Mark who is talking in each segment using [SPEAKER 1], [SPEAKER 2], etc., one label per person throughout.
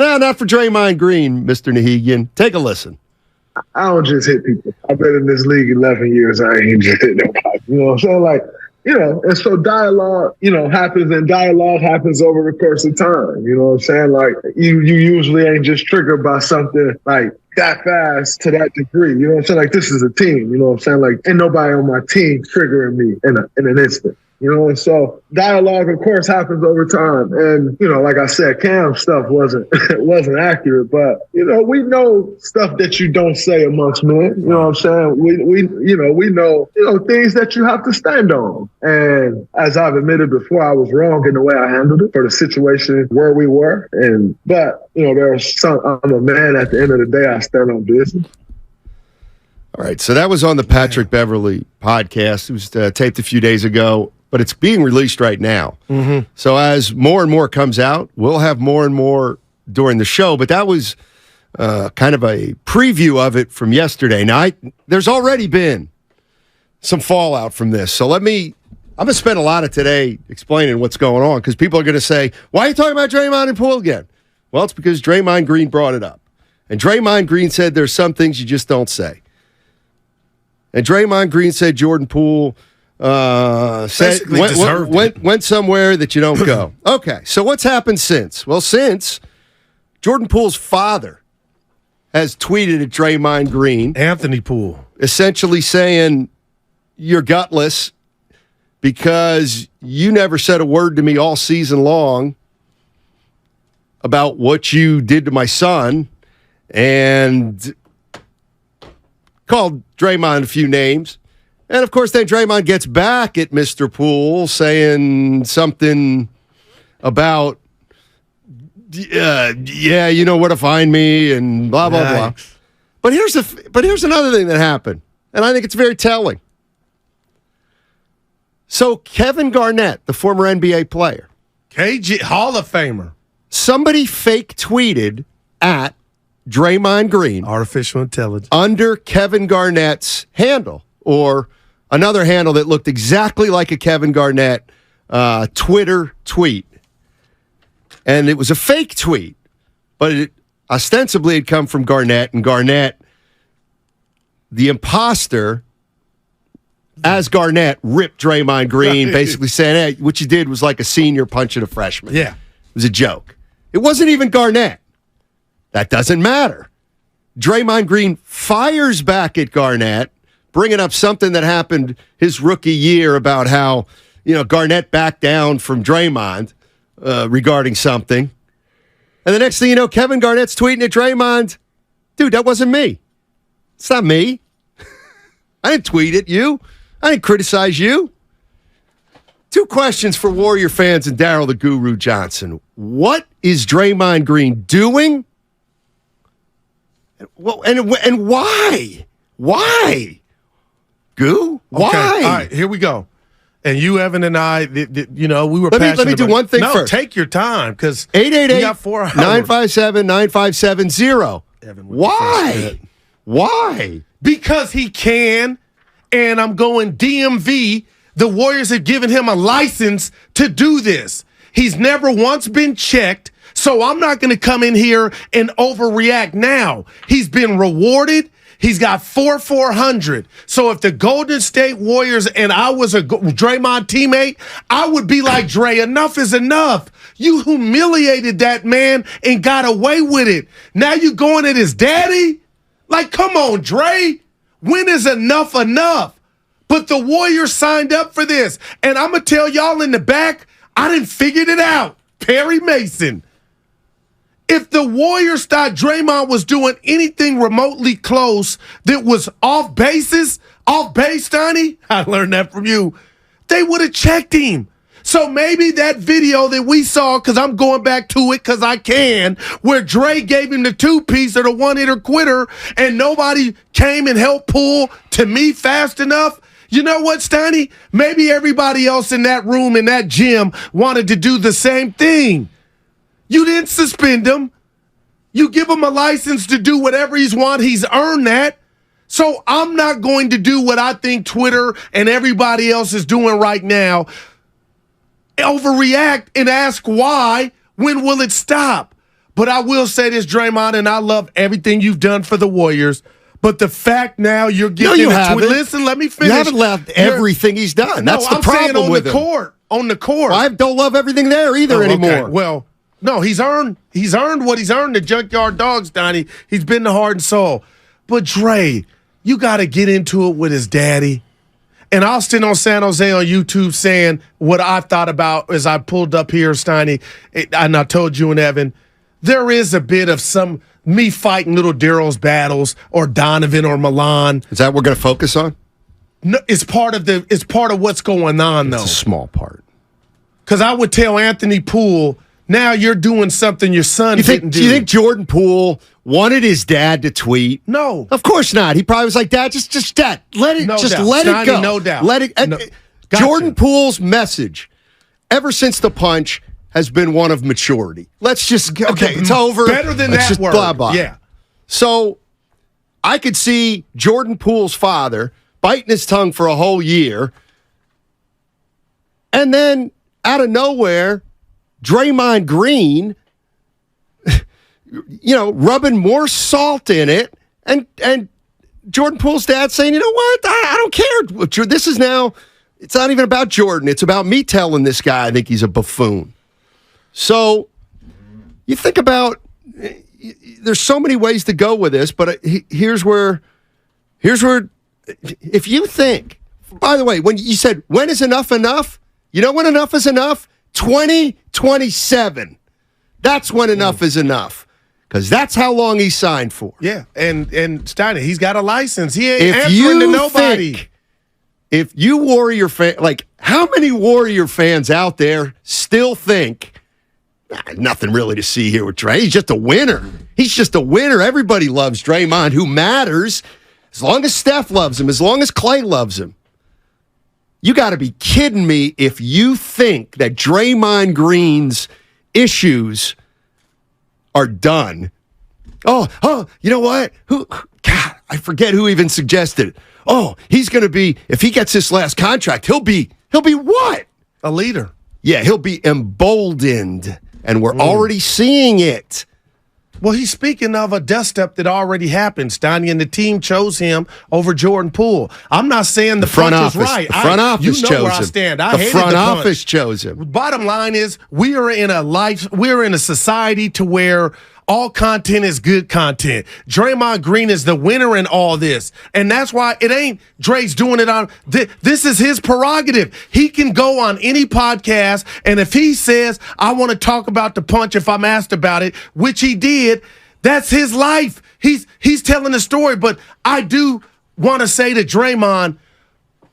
[SPEAKER 1] No, not for Draymond Green, Mr. Nahigian. Take a listen.
[SPEAKER 2] I don't just hit people. I've been in this league 11 years. I ain't just hit nobody. You know what I'm saying? Like, you know, and so dialogue, you know, happens, and dialogue happens over the course of time. You know what I'm saying? Like, you usually ain't just triggered by something like that fast to that degree. You know what I'm saying? Like, this is a team. You know what I'm saying? Like, ain't nobody on my team triggering me in an instant. You know, and so dialogue, of course, happens over time. And, you know, like I said, Cam's stuff wasn't accurate, but, you know, we know stuff that you don't say amongst men. You know what I'm saying? We know things that you have to stand on. And as I've admitted before, I was wrong in the way I handled it for the situation where we were. But, you know, I'm a man at the end of the day, I stand on business.
[SPEAKER 1] All right, so that was on the Patrick Beverley podcast. It was taped a few days ago, but it's being released right now. Mm-hmm. So as more and more comes out, we'll have more and more during the show. But that was kind of a preview of it from yesterday. Now, there's already been some fallout from this. So I'm going to spend a lot of today explaining what's going on, because people are going to say, why are you talking about Draymond and Poole again? Well, it's because Draymond Green brought it up. And Draymond Green said there's some things you just don't say. And Draymond Green said Jordan Poole went somewhere that you don't go. Okay, so what's happened since? Well, since Jordan Poole's father has tweeted at Draymond Green,
[SPEAKER 3] Anthony Poole,
[SPEAKER 1] essentially saying, you're gutless because you never said a word to me all season long about what you did to my son, and called Draymond a few names. And, of course, then Draymond gets back at Mr. Poole saying something about, yeah, you know where to find me, and blah, blah, blah. But here's another thing that happened, and I think it's very telling. So Kevin Garnett, the former NBA player,
[SPEAKER 3] KG, Hall of Famer,
[SPEAKER 1] somebody fake tweeted at Draymond Green,
[SPEAKER 3] artificial intelligence,
[SPEAKER 1] under Kevin Garnett's handle, or another handle that looked exactly like a Kevin Garnett Twitter tweet. And it was a fake tweet, but it ostensibly had come from Garnett, and Garnett, the imposter, as Garnett, ripped Draymond Green, basically saying, hey, what you did was like a senior punching a freshman.
[SPEAKER 3] Yeah.
[SPEAKER 1] It was a joke. It wasn't even Garnett. That doesn't matter. Draymond Green fires back at Garnett, bringing up something that happened his rookie year about how, you know, Garnett backed down from Draymond regarding something. And the next thing you know, Kevin Garnett's tweeting at Draymond, dude, that wasn't me. It's not me. I didn't tweet at you. I didn't criticize you. Two questions for Warrior fans and Daryl the Guru Johnson. What is Draymond Green doing? Well, and why? Why? Goo? Why?
[SPEAKER 3] Okay. All right, here we go. And you, Evan, and I, we were
[SPEAKER 1] passionate. Let me do one thing first.
[SPEAKER 3] Take your time, because
[SPEAKER 1] 888-957-9570.
[SPEAKER 3] Evan,
[SPEAKER 1] why? Why?
[SPEAKER 3] Because he can, and I'm going DMV. The Warriors have given him a license to do this. He's never once been checked. So I'm not going to come in here and overreact now. He's been rewarded. He's got 400. So if the Golden State Warriors and I was a Draymond teammate, I would be like, Dre, enough is enough. You humiliated that man and got away with it. Now you going at his daddy? Like, come on, Dre. When is enough enough? But the Warriors signed up for this. And I'm going to tell y'all in the back, I done figured it out. Perry Mason. If the Warriors thought Draymond was doing anything remotely close that was off base, Steiny, I learned that from you, they would have checked him. So maybe that video that we saw, because I'm going back to it because I can, where Dre gave him the two-piece or the one-hitter quitter and nobody came and helped Poole to me fast enough. You know what, Steiny? Maybe everybody else in that room, in that gym, wanted to do the same thing. You didn't suspend him. You give him a license to do whatever he's want. He's earned that. So I'm not going to do what I think Twitter and everybody else is doing right now. Overreact and ask why. When will it stop? But I will say this, Draymond, and I love everything you've done for the Warriors. But the fact now you're getting listen, let me finish.
[SPEAKER 1] You haven't loved everything he's done. That's the problem with him.
[SPEAKER 3] On the court.
[SPEAKER 1] Well, I don't love everything there either anymore.
[SPEAKER 3] Okay. Well, no, he's earned what he's earned. The Junkyard Dogs, Donnie. He's been the heart and soul. But Dre, you got to get into it with his daddy. And Austin on San Jose on YouTube saying what I thought about as I pulled up here, Steiny, and I told you and Evan, there is a bit of me fighting little Daryl's battles or Donovan or Milan.
[SPEAKER 1] Is that what we're going to focus on?
[SPEAKER 3] No, it's part of what's going on, though.
[SPEAKER 1] It's a small part.
[SPEAKER 3] Because I would tell Anthony Poole, now you're doing something your son didn't do.
[SPEAKER 1] Do you think Jordan Poole wanted his dad to tweet?
[SPEAKER 3] No.
[SPEAKER 1] Of course not. He probably was like, Dad, just Dad, let it
[SPEAKER 3] Steiny,
[SPEAKER 1] go.
[SPEAKER 3] No doubt.
[SPEAKER 1] Let it.
[SPEAKER 3] Gotcha.
[SPEAKER 1] Jordan Poole's message, ever since the punch, has been one of maturity. Let's just it's over.
[SPEAKER 3] Better than
[SPEAKER 1] Let's
[SPEAKER 3] that
[SPEAKER 1] just
[SPEAKER 3] word.
[SPEAKER 1] Blah blah.
[SPEAKER 3] Yeah.
[SPEAKER 1] So I could see Jordan Poole's father biting his tongue for a whole year, and then out of nowhere, Draymond Green, rubbing more salt in it, and Jordan Poole's dad saying, you know what, I don't care. This is now, it's not even about Jordan. It's about me telling this guy I think he's a buffoon. So you think about, there's so many ways to go with this, but here's where, if you think, by the way, when you said, when is enough enough? You know when enough is enough? 2027. That's when enough is enough. Because that's how long he signed for.
[SPEAKER 3] Yeah, and Steiny, he's got a license. He ain't answering to nobody.
[SPEAKER 1] If you Warrior fan, how many Warrior fans out there still think, nothing really to see here with Dre. He's just a winner. He's just a winner. Everybody loves Draymond. Who matters? As long as Steph loves him, as long as Clay loves him. You got to be kidding me if you think that Draymond Green's issues are done. Oh, you know what? God, I forget who even suggested it. Oh, he's going to be, if he gets this last contract, he'll be what?
[SPEAKER 3] A leader.
[SPEAKER 1] Yeah, he'll be emboldened, and we're already seeing it.
[SPEAKER 3] Well, he's speaking of a dust-up that already happened, Steiny, and the team chose him over Jordan Poole. I'm not saying the
[SPEAKER 1] front
[SPEAKER 3] punch
[SPEAKER 1] office,
[SPEAKER 3] is right.
[SPEAKER 1] The front office chose him.
[SPEAKER 3] Where I stand.
[SPEAKER 1] The front office chose him.
[SPEAKER 3] Bottom line is, we're in a society to where all content is good content. Draymond Green is the winner in all this. And that's why it ain't Dre's doing it on. This is his prerogative. He can go on any podcast, and if he says, I want to talk about the punch if I'm asked about it, which he did, that's his life. He's telling the story. But I do want to say to Draymond,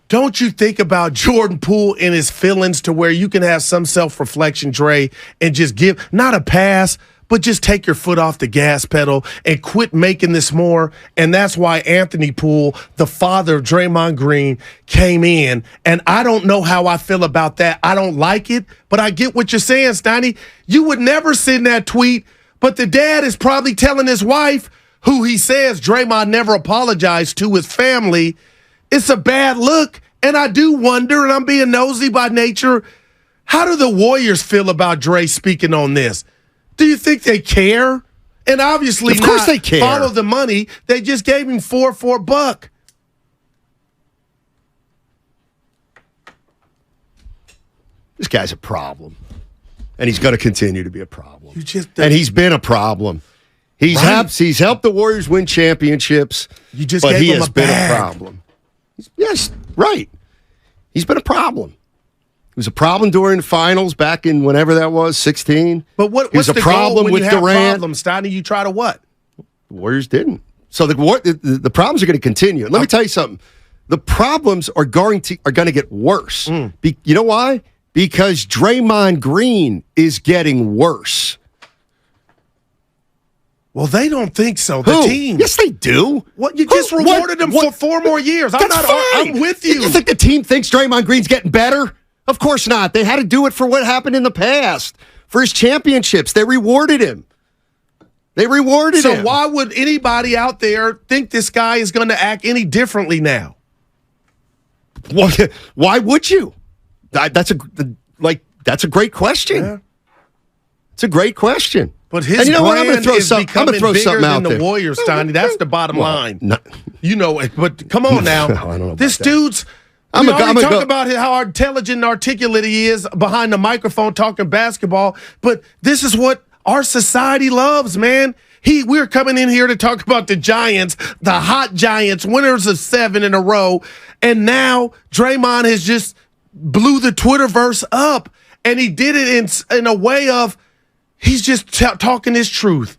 [SPEAKER 3] don't you think about Jordan Poole and his feelings to where you can have some self-reflection, Dre, and just give, not a pass, but just take your foot off the gas pedal and quit making this more. And that's why Anthony Poole, the father of Draymond Green, came in. And I don't know how I feel about that. I don't like it, but I get what you're saying, Steiny. You would never send that tweet, but the dad is probably telling his wife, who he says Draymond never apologized to, his family, it's a bad look. And I do wonder, and I'm being nosy by nature, how do the Warriors feel about Dre speaking on this? Do you think they care? And obviously,
[SPEAKER 1] of course they care.
[SPEAKER 3] Follow the money. They just gave him $4 for $1.
[SPEAKER 1] This guy's a problem, and he's going to continue to be a problem.
[SPEAKER 3] And
[SPEAKER 1] he's been a problem. He's helped the Warriors win championships.
[SPEAKER 3] But
[SPEAKER 1] he has been a problem. Yes, right. He's been a problem. It was a problem during the finals back in whenever that was, 16.
[SPEAKER 3] But what's the problem goal when you have problems, Steiny? You try to what?
[SPEAKER 1] The Warriors didn't. So the problems are going to continue. And let me tell you something. The problems are going to get worse. You know why? Because Draymond Green is getting worse.
[SPEAKER 3] Well, they don't think so. The team.
[SPEAKER 1] Yes, they do.
[SPEAKER 3] What? You just rewarded them for 4 more years. I'm with you.
[SPEAKER 1] You think the team thinks Draymond Green's getting better? Of course not. They had to do it for what happened in the past. For his championships, they rewarded him. So why would anybody out there think this guy is going to act any differently now? Why would you? That's a great question. Yeah. It's a great question.
[SPEAKER 3] But his
[SPEAKER 1] and you know what? I'm
[SPEAKER 3] brand
[SPEAKER 1] gonna
[SPEAKER 3] is becoming bigger than the
[SPEAKER 1] there.
[SPEAKER 3] Warriors, Steiny. That's the bottom line.
[SPEAKER 1] No.
[SPEAKER 3] You know it. But come on now.
[SPEAKER 1] No, I don't know about
[SPEAKER 3] this
[SPEAKER 1] that.
[SPEAKER 3] dude's. We already talk about how intelligent and articulate he is behind the microphone talking basketball. But this is what our society loves, man. We're coming in here to talk about the Giants, the hot Giants, winners of 7 in a row. And now Draymond has just blew the Twitterverse up. And he did it in a way of he's just talking his truth.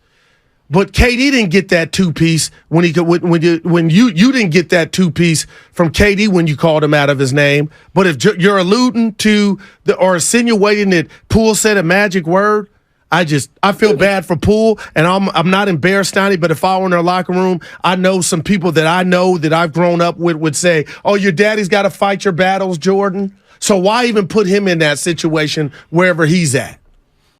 [SPEAKER 3] But KD didn't get that 2-piece when you didn't get that 2-piece from KD when you called him out of his name. But if you're alluding to or insinuating that Poole said a magic word, I feel bad for Poole, and I'm not embarrassed, Steiny, but if I were in their locker room, I know some people that I know that I've grown up with would say, "Oh, your daddy's got to fight your battles, Jordan." So why even put him in that situation wherever he's at?